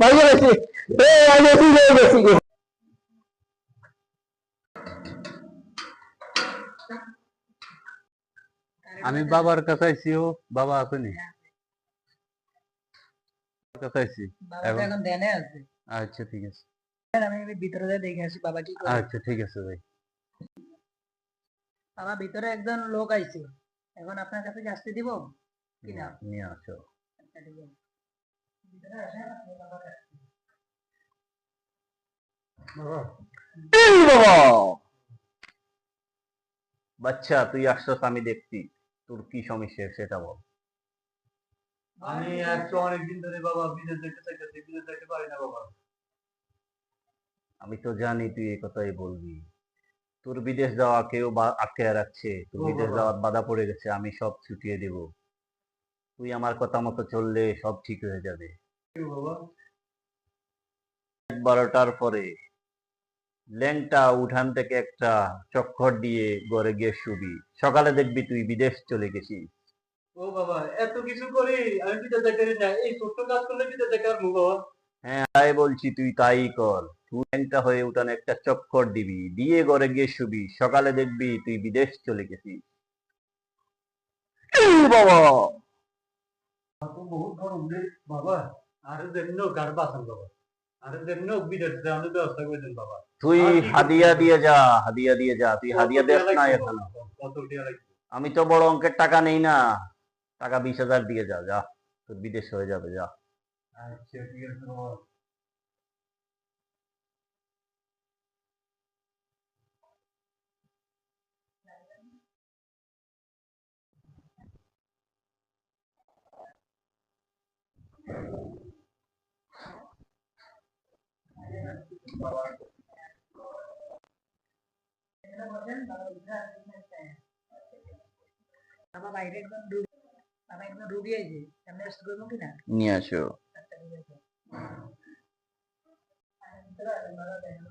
বাইরে গেছি আমি গেছি গেছি। আমি বাবার কাছে আইছি, ও বাবা আসেনি কাছে আইছি এখন। এখন ধ্যানে আছে। আচ্ছা ঠিক আছে, আমি ভিতরে যাই দেখে আসি বাবা কি করে। আচ্ছা ঠিক আছে ভাই। বাবা ভিতরে একজন লোক আইছে, এখন আপনার কাছে কি আসতে দিব কিনা? নিয়ে আসো। আচ্ছা, ঠিক আছে। ভিতরে আসেন, আপনি বাবাকে আসতে দিন। এই বাবা বাচ্চা তুই আসছস, আমি দেখছি তোর কি সমস্যা সেটা বল। আমি একটু অনেকদিন ধরে বাবা বিদেশ যেতে চাইতেছি, বিদেশ যেতে পারি না বাবা। আমি তো জানি তুই এই কথাই বলবি। তোর বিদেশ যাওয়া কেউ আটকে রাখছে, তোর ও বিদেশ বাবা। যাওয়ার বাধা পড়ে গেছে, আমি সব ছুটিয়ে দেব। তুই আমার কথা মতো চললে সব ঠিক হয়ে যাবে। কেউ বাবা। 12টার পরে ল্যাংটা উঠান থেকে একটা চক্কর দিয়ে ঘরে গিয়ে শুবি, সকালে দেখবি তুই বিদেশ চলে গেছিস। ও বাবা, এত কিছু করি আমি বিদেশ যেতে পারি না, এই ছোট্ট কাজ করলে বিদেশ যেতে পারবো বাবা? হ্যাঁ তাই বলছি, তুই তাই কর। তুই ল্যাংটা হয়ে উঠানে একটা চক্কর দিবি, দিয়ে ঘরে গিয়ে শুবি, সকালে দেখবি তুই বিদেশ চলে গেছিস। এই বাবা তো বহুত গরম রে বাবা। আর যেন গার বাঁচান বাবা, আর যেন বিদেশ যাওয়ার ব্যবস্থা করে দেন বাবা। তুই আর কি হাদিয়া করতে দিয়ে যা, হাদিয়া দিয়ে যা, তুই কত হাদিয়া টাকা দেস না লাগবে এখনো। বাবা? কত টাকা লাগবে? আমি তো বড় অঙ্কের টাকা নেই না, টাকা 20,000 দিয়ে যা, যা তোর বিদেশ হয়ে যাবে, যা। আচ্ছা ঠিক আছে বাবা। এখানে বসেন, বাবা ভিতরে আসেন। বাবা বাইরে একজন বাবা একজন রুগী আইছে, আমি রেস্ট করবো কিনা? নিয়ে আসো। আচ্ছা, ঠিক আছে। ভিতরে আসেন, বাবা দেখেন।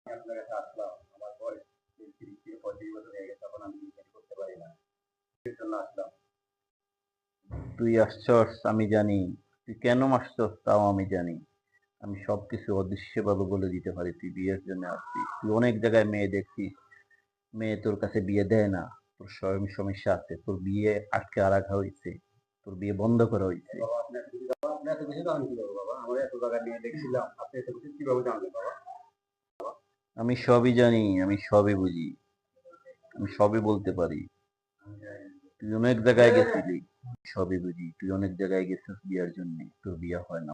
আপনার কাছে আসলাম, আমার বয়স 30 থেকে 35 বছর হয়ে গেছে, এখন আমি বিয়ে করতে পারি না, এর জন্য আসলাম। তুই আসছস আমি জানি, তুই কেন আসছস তাও আমি জানি। আমি সবকিছু অদৃশ্যভাবে বলে দিতে পারি, তুই বিয়ের জন্য আসছিস। তুই অনেক জায়গায় মেয়ে দেখছিস, মেয়ে তোর কাছে বিয়ে দেয় না, তোর সমস্যা আছে, তোর বিয়ে আটকে রাখা হয়েছে, তোর বিয়ে বন্ধ করা হয়েছে। বাবা আপনি এত কিছু জানেন কিভাবে বাবা? আমরা এত জায়গায় নিয়ে দেখছিলাম, আপনি এত কিছু কিভাবে জানলেন বাবা? আমি সবই জানি, আমি সবই বুঝি, আমি সবই বলতে পারি। তুই অনেক জায়গায় গেছিলি, সবই বুঝি। তুই অনেক জায়গায় গেছিস বিয়ের জন্য, তোর বিয়ে হয় না।